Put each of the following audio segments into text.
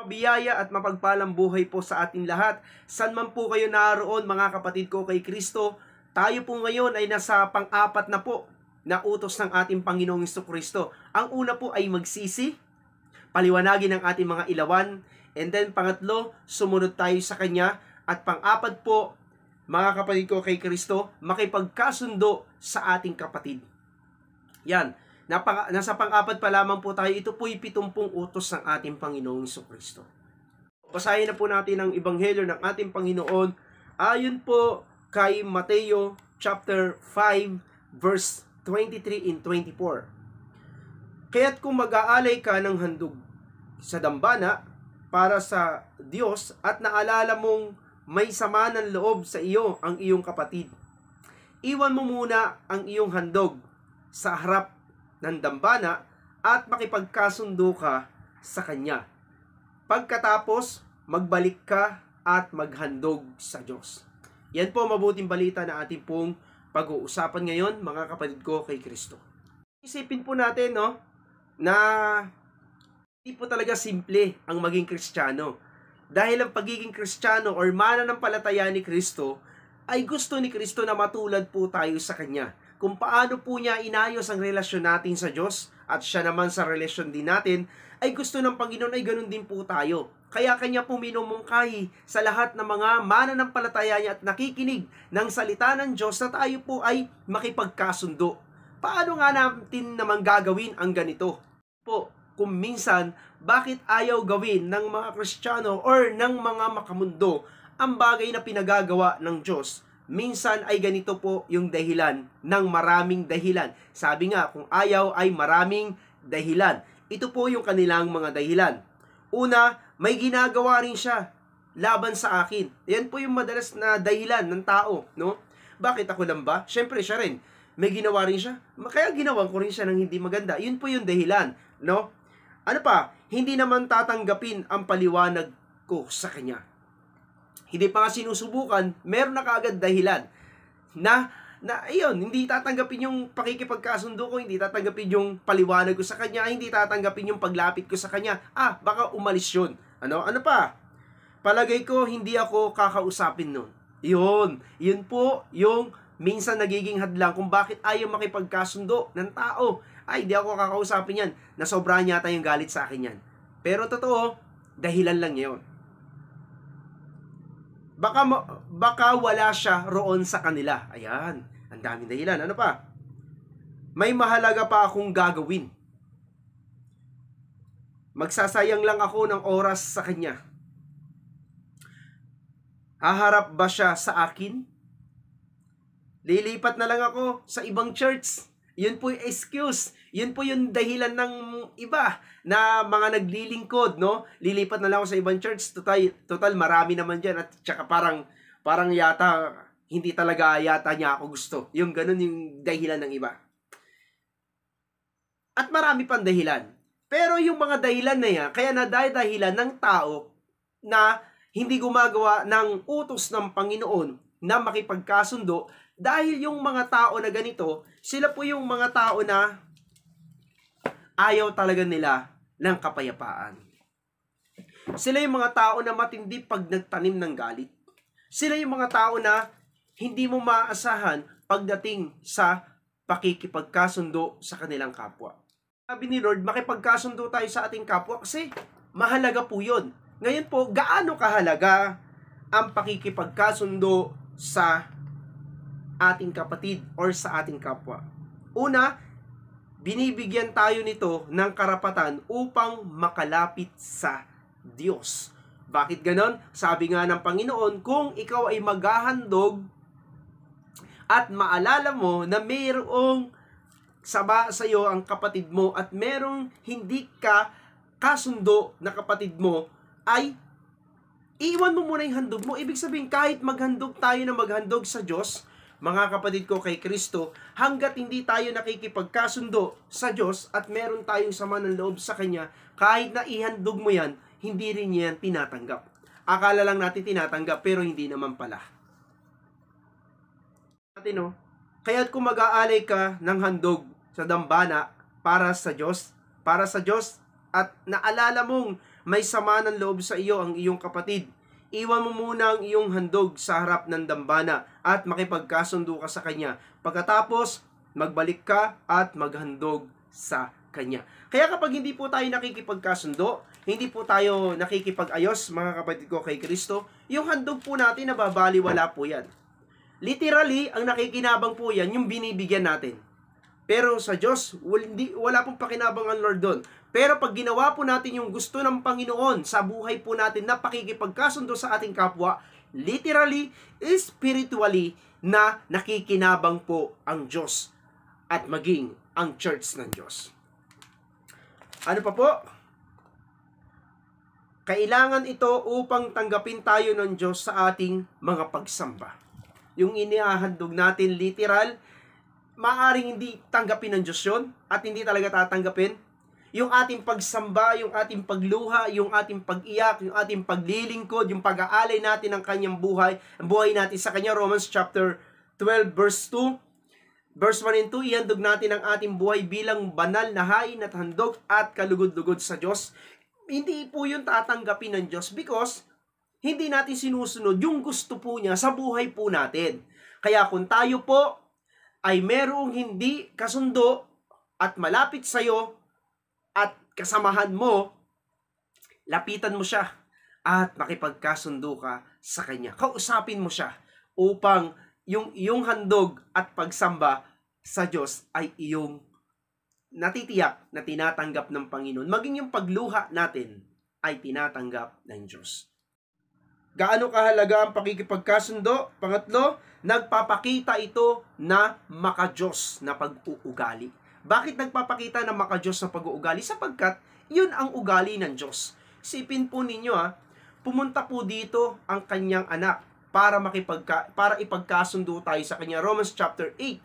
Biyaya at mapagpalang buhay po sa ating lahat. San man po kayo naroon mga kapatid ko kay Kristo, tayo po ngayon ay nasa pang-apat na po na utos ng ating Panginoong Jesucristo. Ang una po ay magsisi, paliwanagin ang ating mga ilawan, and then pangatlo, sumunod tayo sa Kanya, at pang-apat po, mga kapatid ko kay Kristo, makipagkasundo sa ating kapatid. Yan. Nasa pang-apat pa lamang po tayo. Ito po'y 70 utos ng ating Panginoong Jesucristo. Basahin na po natin ang Ebanghelyo ng ating Panginoon ayon po kay Mateo chapter 5 verse 23 and 24. Kaya't kung mag-aalay ka ng handog sa dambana para sa Diyos at naalala mong may sama ng loob sa iyo ang iyong kapatid, iwan mo muna ang iyong handog sa harap ng dambana at makipagkasundo ka sa kanya. Pagkatapos, magbalik ka at maghandog sa Diyos. Yan po mabuting balita na ating pong pag-uusapan ngayon, mga kapatid ko kay Kristo. Isipin po natin, na hindi po talaga simple ang maging Kristiyano. Dahil ang pagiging Kristiyano or mananampalataya ni Kristo ay gusto ni Kristo na matulad po tayo sa Kanya. Kung paano po niya inayos ang relasyon natin sa Diyos at siya naman sa relasyon din natin, ay gusto ng Panginoon ay ganun din po tayo. Kaya Kanya po minumungkahi sa lahat ng mga mananampalataya niya at nakikinig ng salita ng Diyos na tayo po ay makipagkasundo. Paano nga natin naman gagawin ang ganito? Po, kung minsan, bakit ayaw gawin ng mga Kristiyano or ng mga makamundo ang bagay na pinagagawa ng Diyos? Minsan ay ganito po yung dahilan ng maraming dahilan. Sabi nga, kung ayaw ay maraming dahilan. Ito po yung kanilang mga dahilan. Una, may ginagawa rin siya laban sa akin. Yan po yung madalas na dahilan ng tao, no? Bakit ako lang ba? Syempre siya rin. May ginawa rin siya. Kaya ginawan ko rin siya ng hindi maganda. Yun po yung dahilan, no? Ano pa? Hindi naman tatanggapin ang paliwanag ko sa kanya. Hindi pa nga sinusubukan, meron na kaagad dahilan na ayun, hindi tatanggapin yung pakikipagkasundo ko, hindi tatanggapin yung paliwanag ko sa kanya, hindi tatanggapin yung paglapit ko sa kanya. Baka umalis yun. Ano pa? Palagay ko, hindi ako kakausapin nun. Yun po yung minsan nagiging hadlang kung bakit ayaw makipagkasundo ng tao. Hindi ako kakausapin yan. Nasobrahan yata yung galit sa akin yan. Pero totoo, dahilan lang yun. Baka wala siya roon sa kanila. Ayan, ang daming dahilan. Ano pa? May mahalaga pa akong gagawin. Magsasayang lang ako ng oras sa kanya. Haharap ba siya sa akin? Lilipat na lang ako sa ibang church. Yun po yung excuse. Yun po yung dahilan ng iba na mga naglilingkod, no? Lilipat na lang ako sa ibang church. Total marami naman dyan. At saka parang yata, hindi talaga yata niya ako gusto. Yung ganun yung dahilan ng iba. At marami pang dahilan. Pero yung mga dahilan na yan, kaya nadadahilan ng tao na hindi gumagawa ng utos ng Panginoon na makipagkasundo dahil yung mga tao na ganito, sila po yung mga tao na ayaw talaga nila ng kapayapaan. Sila yung mga tao na matindi pag nagtanim ng galit. Sila yung mga tao na hindi mo maaasahan pagdating sa pakikipagkasundo sa kanilang kapwa. Sabi ni Lord, makipagkasundo tayo sa ating kapwa kasi mahalaga po yun. Ngayon po, gaano kahalaga ang pakikipagkasundo sa ating kapatid or sa ating kapwa? Una, binibigyan tayo nito ng karapatan upang makalapit sa Diyos. Bakit ganon? Sabi nga ng Panginoon, kung ikaw ay maghahandog at maalala mo na mayroong saba sa iyo ang kapatid mo at merong hindi ka kasundo na kapatid mo, ay iwan mo muna yung handog mo. Ibig sabihin, kahit maghandog tayo na maghandog sa Diyos, mga kapatid ko kay Kristo, hanggat hindi tayo nakikipagkasundo sa Diyos at meron tayong sama ng loob sa Kanya, kahit na ihandog mo yan, hindi rin yan tinatanggap. Akala lang natin tinatanggap, pero hindi naman pala. Kaya't kung mag-aalay ka ng handog sa dambana para sa Diyos at naalala mong may sama ng loob sa iyo ang iyong kapatid, iwan mo muna ang iyong handog sa harap ng dambana at makipagkasundo ka sa kanya. Pagkatapos, magbalik ka at maghandog sa kanya. Kaya kapag hindi po tayo nakikipagkasundo, hindi po tayo nakikipag-ayos, mga kapatid ko kay Kristo, yung handog po natin nababaliwala po yan. Literally, ang nakikinabang po yan, yung binibigyan natin. Pero sa Diyos, wala pong pakinabang ang Lord doon. Pero pag ginawa po natin yung gusto ng Panginoon sa buhay po natin na pakikipagkasundo sa ating kapwa, literally, spiritually, na nakikinabang po ang Diyos at maging ang church ng Diyos. Ano pa po? Kailangan ito upang tanggapin tayo ng Diyos sa ating mga pagsamba. Yung inihahandog natin literal, maaaring hindi tanggapin ng Diyos yun at hindi talaga tatanggapin. Yung ating pagsamba, yung ating pagluha, yung ating pag-iyak, yung ating paglilingkod, yung pag-aalay natin ng kanyang buhay, ang buhay natin sa kanya, Romans chapter 12 verse 2. Verse 1 and 2, ihandog natin ang ating buhay bilang banal na hain at handog at kalugod-lugod sa Diyos. Hindi po yun tatanggapin ng Diyos because hindi natin sinusunod yung gusto po niya sa buhay po natin. Kaya kung tayo po ay merong hindi kasundo at malapit sa'yo at kasamahan mo, lapitan mo siya at makipagkasundo ka sa kanya. Kausapin mo siya upang yung iyong handog at pagsamba sa Diyos ay iyong natitiyak na tinatanggap ng Panginoon. Maging yung pagluha natin ay tinatanggap ng Diyos. Gaano kahalaga ang pakikipagkasundo? Pangatlo, nagpapakita ito na maka-Diyos na pag-uugali. Bakit nagpapakita na maka-Diyos na pag-uugali? Sapagkat yun ang ugali ng Diyos. Isipin po ninyo pumunta po dito ang kanyang anak para ipagkasundo tayo sa kanya. Romans chapter 8.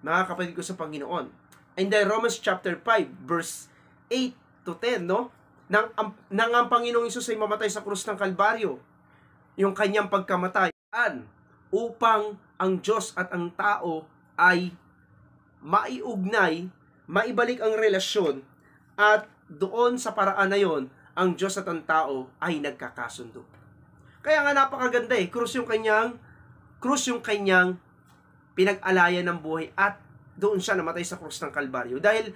Mga kapatid ko sa Panginoon. And then Romans chapter 5 verse 8 to 10, no? Nang ang Panginoong Hesus ay mamatay sa krus ng Kalbaryo, yung kanyang pagkamatay, upang ang Diyos at ang tao ay maiugnay, maibalik ang relasyon, at doon sa paraan na yon, ang Diyos at ang tao ay nagkakasundo. Kaya nga napakaganda krus yung kanyang pinag-alayan ng buhay at doon siya namatay sa krus ng Kalbaryo dahil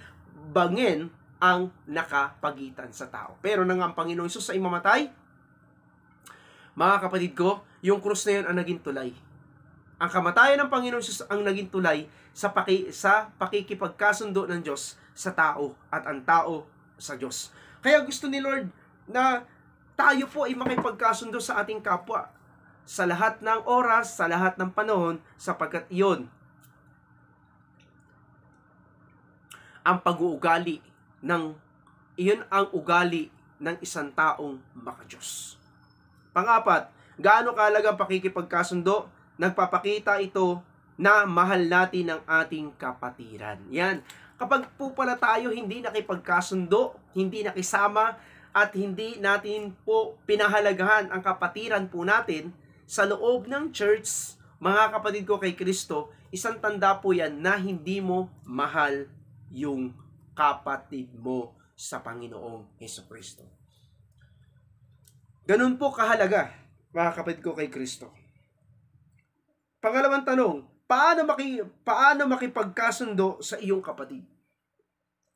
bangin ang nakapagitan sa tao. Pero nang ang Panginoong Hesus ay mamatay, mga kapatid ko, yung krus na yun ang naging tulay. Ang kamatayan ng Panginoong Hesus ang naging tulay sa pakikipagkasundo ng Diyos sa tao at ang tao sa Diyos. Kaya gusto ni Lord na tayo po ay makipagkasundo sa ating kapwa sa lahat ng oras, sa lahat ng panahon, sapagkat iyon ang pag-uugali iyon ang ugali ng isang taong maka-Diyos. Pang-apat, gaano kahalaga ang pakikipagkasundo? Nagpapakita ito na mahal natin ang ating kapatiran. Yan. Kapag po pala tayo hindi nakipagkasundo, hindi nakisama, at hindi natin po pinahalagahan ang kapatiran po natin sa loob ng church, mga kapatid ko kay Kristo, isang tanda po yan na hindi mo mahal yung kapatid mo sa Panginoong Hesukristo. Ganun po kahalaga, mga kapatid ko kay Kristo. Pangalawang tanong, paano makipagkasundo sa iyong kapatid?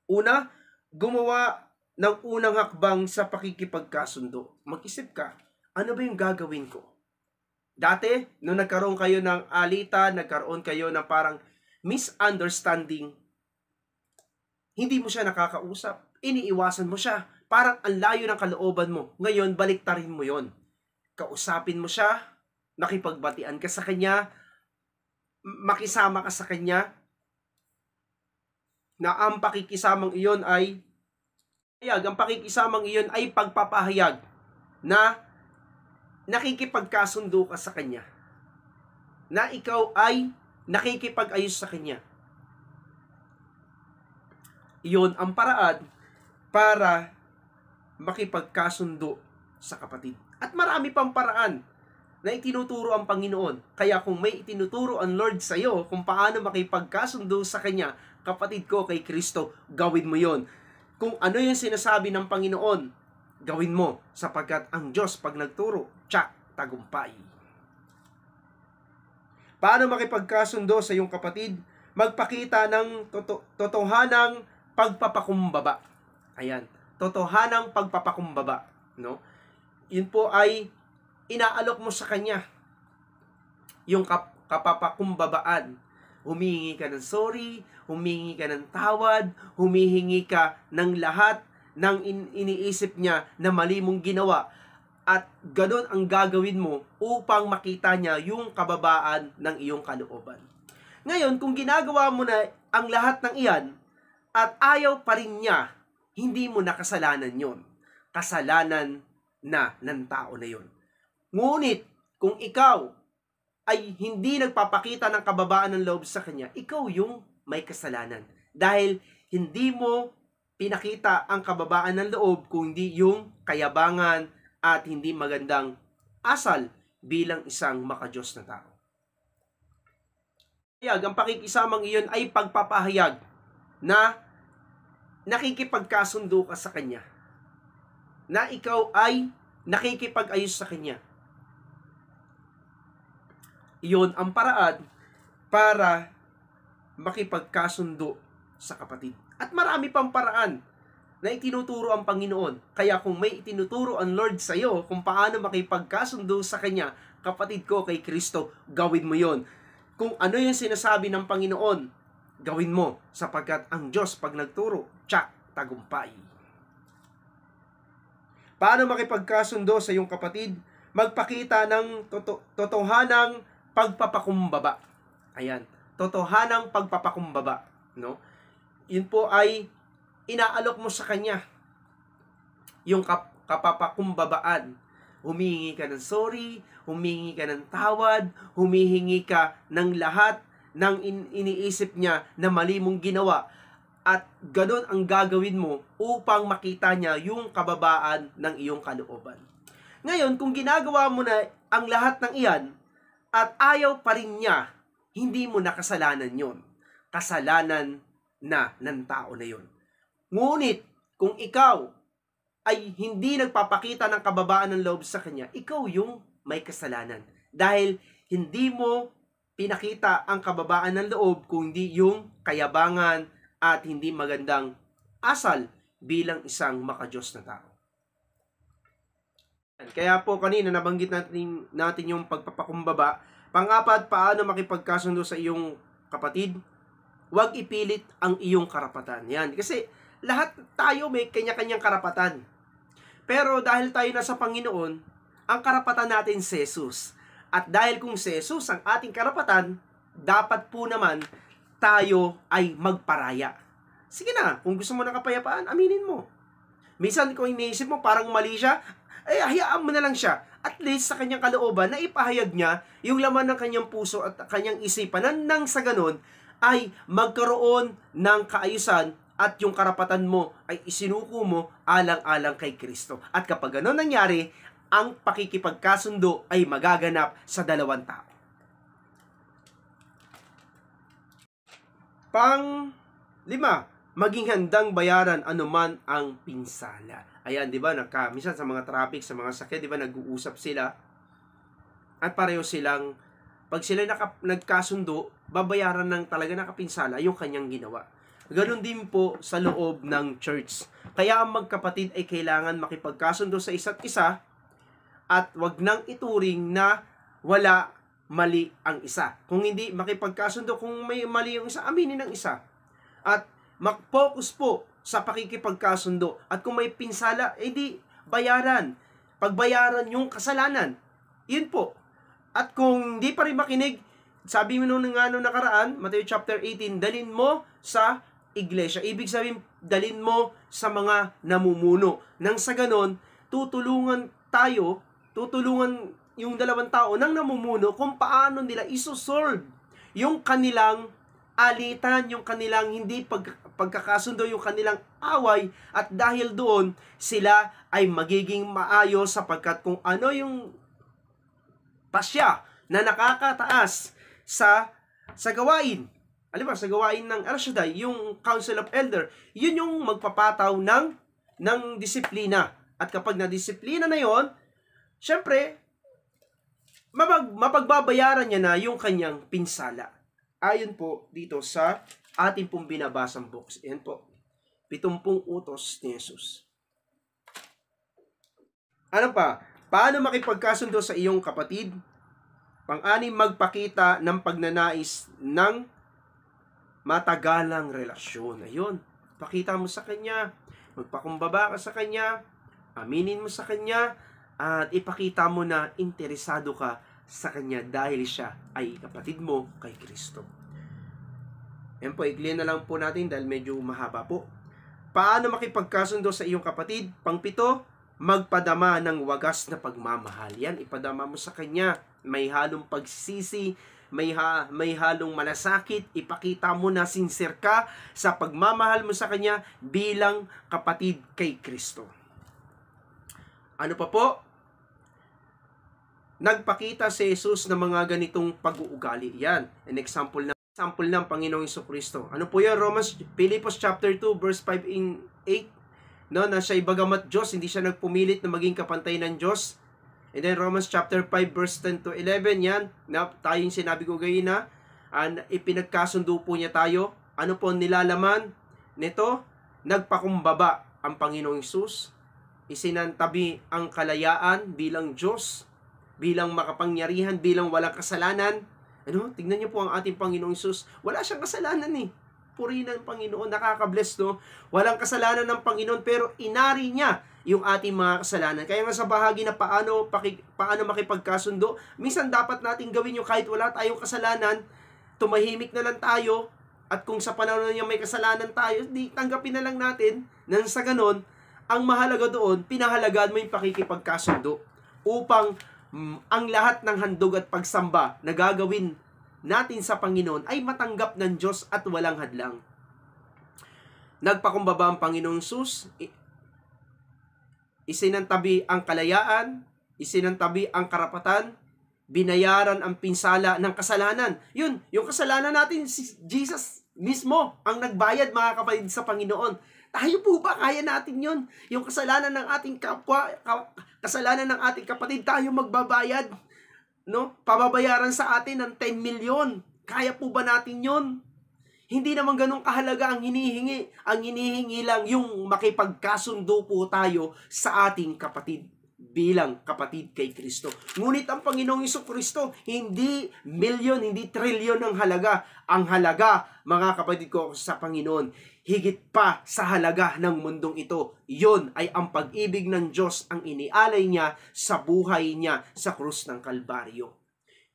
Una, gumawa ng unang hakbang sa pakikipagkasundo. Mag-isip ka, ano ba yung gagawin ko? Dati, nung nagkaroon kayo ng alitan, nagkaroon kayo ng parang misunderstanding, hindi mo siya nakakausap, iniiwasan mo siya, parang ang layo ng kalooban mo. Ngayon, baliktarin mo yon. Kausapin mo siya, nakipagbatian ka sa kanya, makisama ka sa kanya, na ang pakikisamang iyon ay pagpapahayag na nakikipagkasundo ka sa kanya, na ikaw ay nakikipag-ayos sa kanya. Iyon ang paraan para makipagkasundo sa kapatid. At marami pang paraan na itinuturo ang Panginoon. Kaya kung may itinuturo ang Lord sa iyo kung paano makipagkasundo sa Kanya, kapatid ko kay Kristo, gawin mo yon. kung ano yung sinasabi ng Panginoon, gawin mo, sapagkat ang Diyos pag nagturo, tsak, tagumpay. Paano makipagkasundo sa iyong kapatid? Magpakita ng totohanang pagpapakumbaba. Ayan, totohanang pagpapakumbaba, no? Yun po ay inaalok mo sa kanya yung kapapakumbabaan. Humihingi ka ng sorry, humihingi ka ng tawad, humihingi ka ng lahat ng iniisip niya na mali mong ginawa. At ganun ang gagawin mo upang makita niya yung kababaan ng iyong kalooban. Ngayon, kung ginagawa mo na ang lahat ng iyan at ayaw pa rin niya, hindi mo na kasalanan yon. Kasalanan na ng tao na yon. Ngunit, kung ikaw ay hindi nagpapakita ng kababaan ng loob sa kanya, ikaw yung may kasalanan. Dahil hindi mo pinakita ang kababaan ng loob, kundi yung kayabangan at hindi magandang asal bilang isang makadiyos na tao. Ang pakikisamang iyon ay pagpapahayag na nakikipagkasundo ka sa kanya, na ikaw ay nakikipag-ayos sa kanya. Iyon ang paraan para makipagkasundo sa kapatid. At marami pang paraan na itinuturo ang Panginoon. Kaya kung may itinuturo ang Lord sa iyo kung paano makipagkasundo sa Kanya, kapatid ko kay Kristo, gawin mo yon. Kung ano yung sinasabi ng Panginoon, gawin mo, sapagkat ang Diyos pag nagturo, tsak, tagumpay. Paano makipagkasundo sa iyong kapatid? Magpakita ng totohanang pagpapakumbaba. Ayan, totohanang pagpapakumbaba, no? Yun po ay inaalok mo sa kanya yung kapapakumbabaan. Humihingi ka ng sorry, humihingi ka ng tawad, humihingi ka ng lahat ng iniisip niya na mali mong ginawa. At ganun ang gagawin mo upang makita niya yung kababaan ng iyong kalooban. Ngayon, kung ginagawa mo na ang lahat ng iyan at ayaw pa rin niya, hindi mo na kasalanan yon. Kasalanan na ng tao na yon. Ngunit, kung ikaw ay hindi nagpapakita ng kababaan ng loob sa kanya, ikaw yung may kasalanan. Dahil hindi mo pinakita ang kababaan ng loob, kundi yung kayabangan at hindi magandang asal bilang isang makadiyos na tao. Kaya po kanina nabanggit natin yung pagpapakumbaba. Pang-apat, paano makipagkasundo sa iyong kapatid? Huwag ipilit ang iyong karapatan. Yan, kasi lahat tayo may kanya-kanyang karapatan. Pero dahil tayo nasa Panginoon, ang karapatan natin si Jesus. At dahil kung si Jesus ang ating karapatan, dapat po naman tayo ay magparaya. Sige na, kung gusto mo ng kapayapaan, aminin mo. Minsan kung iniisip mo parang mali siya, hayaan mo na lang siya. At least sa kanyang kalooban na ipahayag niya yung laman ng kanyang puso at kanyang isipan nang sa ganun ay magkaroon ng kaayusan at yung karapatan mo ay isinuko mo alang-alang kay Kristo. At kapag gano'n nangyari, ang pakikipagkasundo ay magaganap sa dalawang tao. Pang-lima, maging handang bayaran anuman ang pinsala. Ayan, di ba, minsan sa mga traffic, sa mga sakit, di ba, nag-uusap sila at pareho silang, pag sila nagkasundo, babayaran ng talaga nakapinsala yung kanyang ginawa. Ganon din po sa loob ng church. Kaya ang magkapatid ay kailangan makipagkasundo sa isa't isa at wag nang ituring na wala mali ang isa. Kung hindi makipagkasundo, kung may mali yung isa, aminin ng isa. At mag-focus po sa pakikipagkasundo. At kung may pinsala, edi bayaran. Pagbayaran yung kasalanan. Yun po. At kung hindi pa rin makinig, sabi mo nung nakaraan, Matthew chapter 18, dalin mo sa iglesia. Ibig sabihin, dalin mo sa mga namumuno. Nang sa ganon, tutulungan yung dalawang tao nang namumuno kung paano nila isosolve yung kanilang alitan, yung kanilang hindi pagkakasundo, yung kanilang away, at dahil doon, sila ay magiging maayos sapagkat kung ano yung pasya na nakakataas sa gawain, alam ba, sa gawain ng El Shaddai, yung Council of Elder, yun yung magpapataw ng disiplina. At kapag na-disiplina na yon, syempre, mapagbabayaran niya na yung kanyang pinsala. Ayon po dito sa ating pong binabasang books. Ayan po, 70 utos ni Jesus. Ano pa? Paano makipagkasundo sa iyong kapatid? Pang-anim, magpakita ng pagnanais ng matagalang relasyon. Ayun, pakita mo sa kanya, magpakumbaba ka sa kanya, aminin mo sa kanya, at ipakita mo na interesado ka sa kanya dahil siya ay kapatid mo kay Kristo. Yan po, iklihan na lang po natin dahil medyo mahaba po. Paano makipagkasundo sa iyong kapatid? Pang-7, magpadama ng wagas na pagmamahal. Yan, ipadama mo sa kanya. May halong pagsisisi, may halong malasakit. Ipakita mo na sincere ka sa pagmamahal mo sa kanya bilang kapatid kay Kristo. Ano pa po? Nagpakita si Jesus ng mga ganitong pag-uugali. Yan, an example ng Panginoong Jesucristo. Ano po yan? Philippians chapter 2 verse 5 in 8, no, na siya bagamat Diyos, hindi siya nagpumilit na maging kapantay ng Diyos. And then Romans chapter 5 verse 10 to 11, yan, na tayong sinabi ko gayon na ipinagkasundo po niya tayo. Ano po nilalaman nito? Nagpakumbaba ang Panginoong Hesus, isinantabi ang kalayaan bilang Diyos, bilang makapangyarihan, bilang walang kasalanan. Ano? Tingnan niyo po ang ating Panginoong Hesus. Wala siyang kasalanan eh. Purihin ng Panginoon, nakaka-bless, no? Walang kasalanan ng Panginoon, pero inari niya yung ating mga kasalanan. Kaya nga sa bahagi na paano makipagkasundo, minsan dapat natin gawin yung kahit wala tayong kasalanan, tumahimik na lang tayo, at kung sa panahon niya may kasalanan tayo, di tanggapin na lang natin, nang sa ganon, ang mahalaga doon, pinahalagaan mo yung pakikipagkasundo upang ang lahat ng handog at pagsamba na gagawin natin sa Panginoon ay matanggap ng Diyos at walang hadlang. Nagpakumbaba ang Panginoong Hesus, isinantabi ang kalayaan, isinantabi ang karapatan, binayaran ang pinsala ng kasalanan. Yun, yung kasalanan natin, si Jesus mismo ang nagbayad, mga kapatid, sa Panginoon. Tayo po ba, kaya natin yun? Yung kasalanan ng ating kapwa, kasalanan ng ating kapatid, tayo magbabayad, no? Pababayaran sa atin ng 10 million. Kaya po ba natin yun? Hindi naman ganun kahalaga ang hinihingi. Ang hinihingi lang yung makipagkasundo po tayo sa ating kapatid bilang kapatid kay Kristo. Ngunit ang Panginoong Jesucristo, hindi milyon, hindi trilyon ang halaga. Ang halaga, mga kapatid ko sa Panginoon, higit pa sa halaga ng mundong ito. Yun ay ang pag-ibig ng Diyos ang inialay niya sa buhay niya sa krus ng Kalbaryo.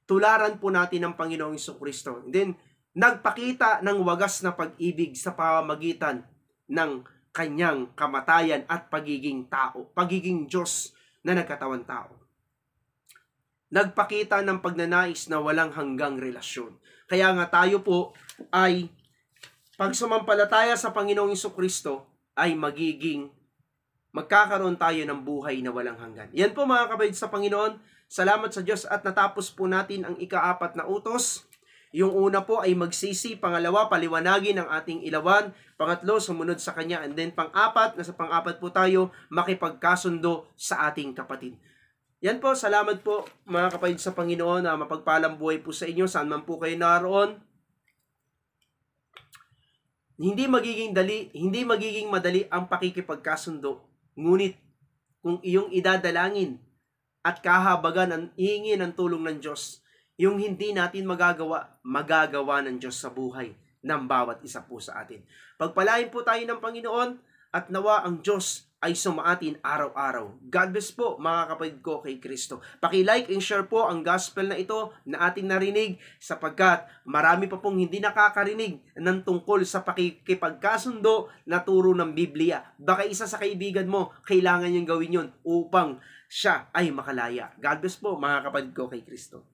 Tularan po natin ang Panginoong Jesucristo. And then, nagpakita ng wagas na pag-ibig sa pamamagitan ng kanyang kamatayan at pagiging tao, pagiging Diyos na nagkatawan tao. Nagpakita ng pagnanais na walang hanggang relasyon. Kaya nga tayo po ay pag sumampalataya sa Panginoong Jesucristo ay magkakaroon tayo ng buhay na walang hanggan. Yan po, mga kapatid sa Panginoon. Salamat sa Diyos at natapos po natin ang ika-4 na utos. Yung una po ay magsisi, pangalawa, paliwanagin ang ating ilawan, pangatlo, sumunod sa Kanya, and then nasa pang-apat po tayo, makipagkasundo sa ating kapatid. Yan po, salamat po mga kapatid sa Panginoon, na mapagpalang buhay po sa inyo, saan man po kayo naroon. Hindi magiging madali ang pakikipagkasundo, ngunit kung iyong idadalangin at kahabagan ang hihingi ng tulong ng Diyos, yung hindi natin magagawa ng Diyos sa buhay ng bawat isa po sa atin. Pagpalain po tayo ng Panginoon at nawa ang Diyos ay sumaatin araw-araw. God bless po, mga kapatid ko kay Kristo. Paki-like and share po ang gospel na ito na ating narinig, sapagkat marami pa pong hindi nakakarinig ng tungkol sa pakikipagkasundo na turo ng Biblia. Baka isa sa kaibigan mo, kailangan niyang gawin yun upang siya ay makalaya. God bless po, mga kapatid ko kay Kristo.